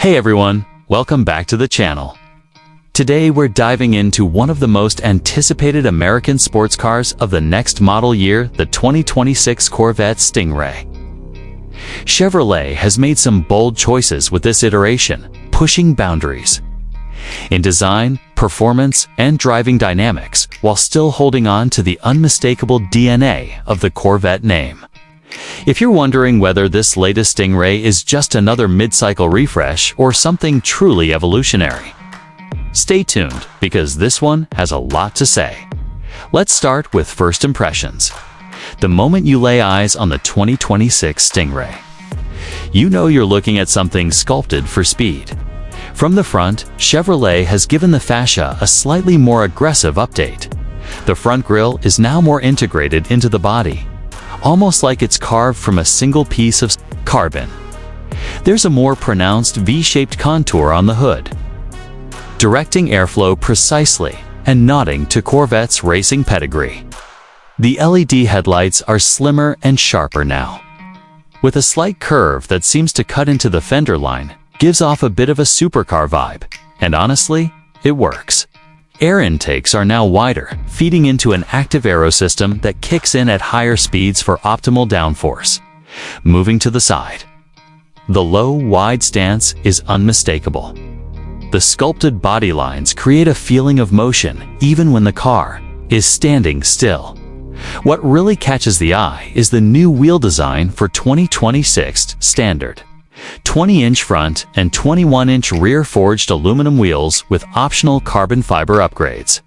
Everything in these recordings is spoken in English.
Hey everyone, welcome back to the channel. Today we're diving into one of the most anticipated American sports cars of the next model year, the 2026 Corvette Stingray. Chevrolet has made some bold choices with this iteration, pushing boundaries in design, performance, and driving dynamics, while still holding on to the unmistakable DNA of the Corvette name. If you're wondering whether this latest Stingray is just another mid-cycle refresh or something truly evolutionary, stay tuned because this one has a lot to say. Let's start with first impressions. The moment you lay eyes on the 2026 Stingray, you know you're looking at something sculpted for speed. From the front, Chevrolet has given the fascia a slightly more aggressive update. The front grille is now more integrated into the body, almost like it's carved from a single piece of carbon. There's a more pronounced V-shaped contour on the hood, directing airflow precisely and nodding to Corvette's racing pedigree. The LED headlights are slimmer and sharper now, with a slight curve that seems to cut into the fender line, gives off a bit of a supercar vibe, and honestly, it works. Air intakes are now wider, feeding into an active aero system that kicks in at higher speeds for optimal downforce. Moving to the side, the low, wide stance is unmistakable. The sculpted body lines create a feeling of motion even when the car is standing still. What really catches the eye is the new wheel design for 2026 standard. 20-inch front and 21-inch rear forged aluminum wheels with optional carbon fiber upgrades.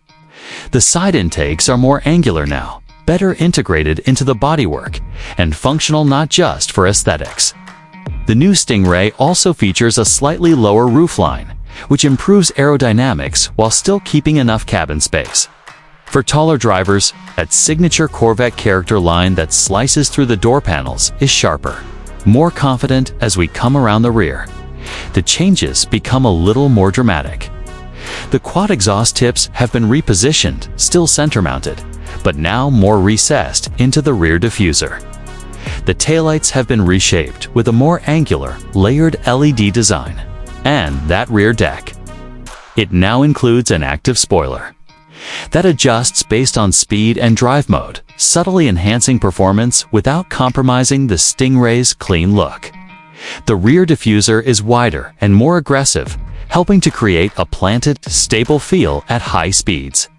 The side intakes are more angular now, better integrated into the bodywork, and functional not just for aesthetics. The new Stingray also features a slightly lower roofline, which improves aerodynamics while still keeping enough cabin space. For taller drivers, that signature Corvette character line that slices through the door panels is sharper, more confident as we come around the rear. The changes become a little more dramatic. The quad exhaust tips have been repositioned, still center-mounted, but now more recessed into the rear diffuser. The taillights have been reshaped with a more angular, layered LED design. And that rear deck, it now includes an active spoiler that adjusts based on speed and drive mode, subtly enhancing performance without compromising the Stingray's clean look. The rear diffuser is wider and more aggressive, helping to create a planted, stable feel at high speeds.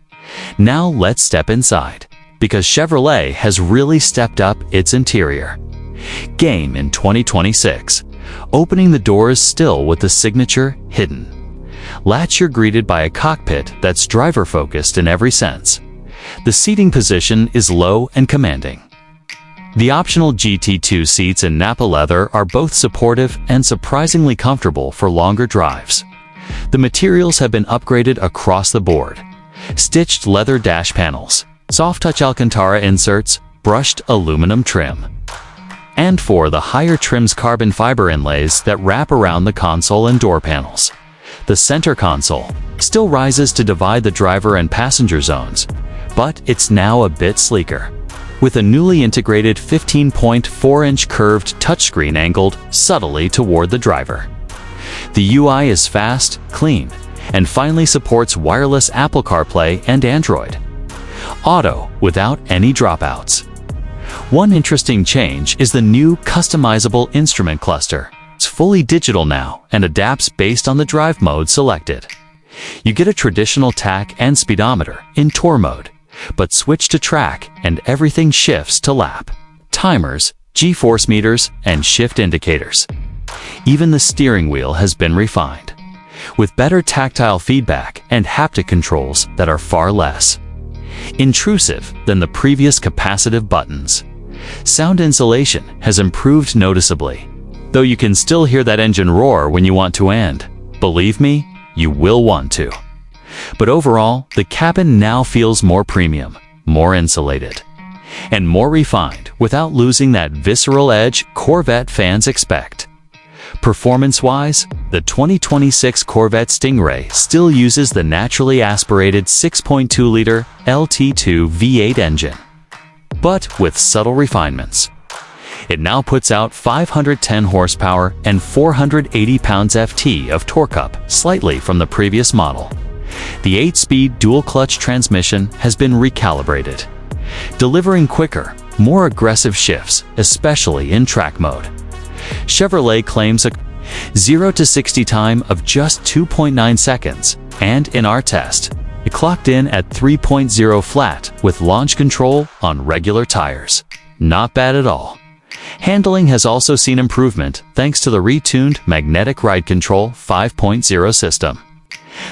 Now let's step inside, because Chevrolet has really stepped up its interior game in 2026, opening the doors still with the signature hidden latch. You're greeted by a cockpit that's driver-focused in every sense. The seating position is low and commanding. The optional GT2 seats in Napa leather are both supportive and surprisingly comfortable for longer drives. The materials have been upgraded across the board. Stitched leather dash panels, soft-touch Alcantara inserts, brushed aluminum trim, and for the higher trims, carbon fiber inlays that wrap around the console and door panels. The center console still rises to divide the driver and passenger zones, but it's now a bit sleeker, with a newly integrated 15.4-inch curved touchscreen angled subtly toward the driver. The UI is fast, clean, and finally supports wireless Apple CarPlay and Android Auto without any dropouts. One interesting change is the new customizable instrument cluster. It's fully digital now and adapts based on the drive mode selected. You get a traditional tach and speedometer in tour mode, but switch to track and everything shifts to lap. Timers, G-force meters, and shift indicators. Even the steering wheel has been refined, with better tactile feedback and haptic controls that are far less intrusive than the previous capacitive buttons. Sound insulation has improved noticeably, though you can still hear that engine roar when you want to, and believe me, you will want to. But overall, the cabin now feels more premium, more insulated, and more refined without losing that visceral edge Corvette fans expect. Performance-wise, the 2026 Corvette Stingray still uses the naturally aspirated 6.2-liter LT2 V8 engine, but with subtle refinements. It now puts out 510 horsepower and 480 pounds-ft of torque, up slightly from the previous model. The 8-speed dual-clutch transmission has been recalibrated, delivering quicker, more aggressive shifts, especially in track mode. Chevrolet claims a 0 to 60 time of just 2.9 seconds, and in our test, it clocked in at 3.0 flat with launch control on regular tires. Not bad at all. Handling has also seen improvement thanks to the retuned Magnetic Ride Control 5.0 system.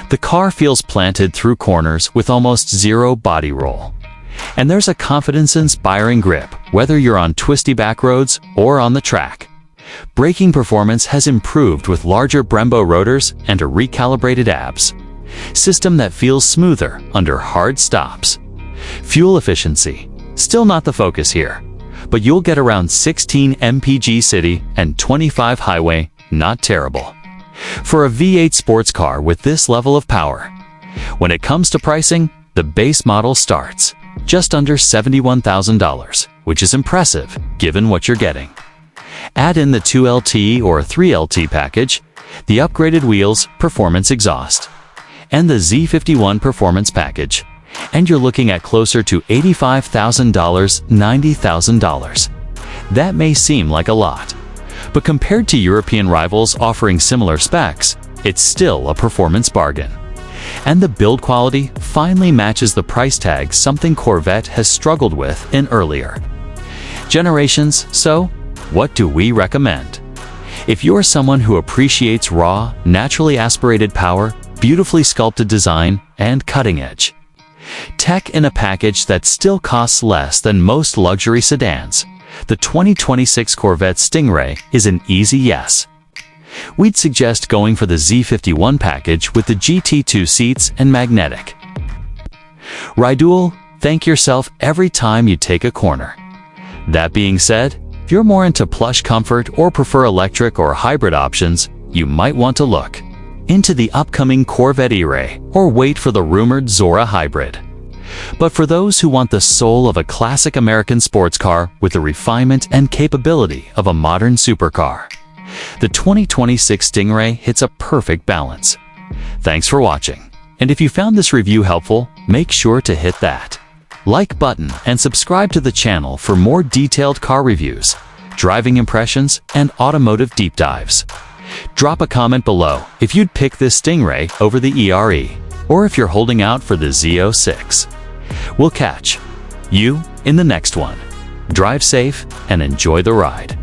The car feels planted through corners with almost zero body roll. And there's a confidence-inspiring grip, whether you're on twisty back roads or on the track. Braking performance has improved with larger Brembo rotors and a recalibrated ABS system that feels smoother under hard stops. Fuel efficiency, still not the focus here, but you'll get around 16 mpg city and 25 highway, not terrible. For a V8 sports car with this level of power, when it comes to pricing, the base model starts just under $71,000, which is impressive given what you're getting. Add in the 2LT or 3LT package, the upgraded wheels, performance exhaust, and the Z51 performance package, and you're looking at closer to $85,000, $90,000. That may seem like a lot, but compared to European rivals offering similar specs, it's still a performance bargain. And the build quality finally matches the price tag, something Corvette has struggled with in earlier generations. So, what do we recommend? If you're someone who appreciates raw, naturally aspirated power, beautifully sculpted design, and cutting-edge tech in a package that still costs less than most luxury sedans, the 2026 Corvette Stingray is an easy yes. We'd suggest going for the Z51 package with the GT2 seats and magnetic Rideul. Thank yourself every time you take a corner. That being said, if you're more into plush comfort or prefer electric or hybrid options, you might want to look into the upcoming Corvette E-Ray or wait for the rumored Zora hybrid. But for those who want the soul of a classic American sports car with the refinement and capability of a modern supercar, the 2026 Stingray hits a perfect balance. Thanks for watching, and if you found this review helpful, make sure to hit that like button and subscribe to the channel for more detailed car reviews, driving impressions, and automotive deep dives. Drop a comment below if you'd pick this Stingray over the ERE, or if you're holding out for the Z06. We'll catch you in the next one. Drive safe and enjoy the ride.